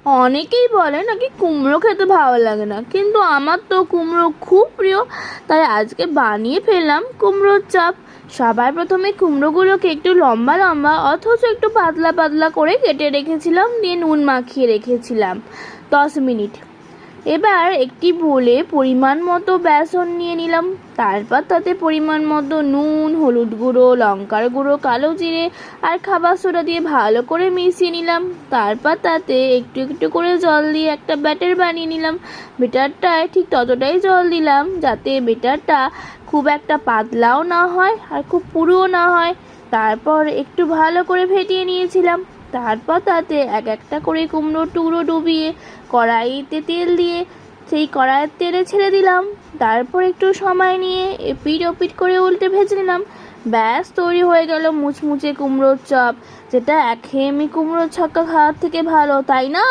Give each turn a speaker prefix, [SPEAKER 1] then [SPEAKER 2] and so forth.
[SPEAKER 1] অনেকেই বলে নাকি কুমড়ো খেতে ভালো লাগে না, কিন্তু আমার তো কুমড়ো খুব প্রিয়। তাই আজকে বানিয়ে ফেললাম কুমড়োর চপ। সবার প্রথমে কুমড়োগুলোকে একটু লম্বা লম্বা অথচ একটু পাতলা পাতলা করে কেটে রেখেছিলাম, দিয়ে নুন মাখিয়ে রেখেছিলাম 10 মিনিট। এবার একটি বোলে পরিমাণ মতো বেসন নিয়ে নিলাম। তারপর তাতে পরিমাণ মতো নুন, হলুদ গুঁড়ো, লঙ্কার গুঁড়ো, কালো জিরে আর খাবার সোডা দিয়ে ভালো করে মিশিয়ে নিলাম। তারপর তাতে একটু একটু করে জল দিয়ে একটা ব্যাটার বানিয়ে নিলাম। ব্যাটারটায় ঠিক ততটাই জল দিলাম যাতে ব্যাটারটা খুব একটা পাতলাও না হয় আর খুব পুরোও না হয়। তারপর একটু ভালো করে ফেটিয়ে নিয়েছিলাম। তারপর তাতে এক একটা করে কুমড়োর টুকরো ডুবিয়ে কড়াইতে তেল দিয়ে সেই কড়াইয়ের তেলে ছেড়ে দিলাম। তারপর একটু সময় নিয়ে এপিট ওপিট করে উল্টে ভেজে নিলাম। ব্যাস, তৈরি হয়ে গেল মুচমুচে কুমড়োর চপ, যেটা একঘেয়েমি কুমড়োর ছক্কা খাওয়ার থেকে ভালো, তাই না?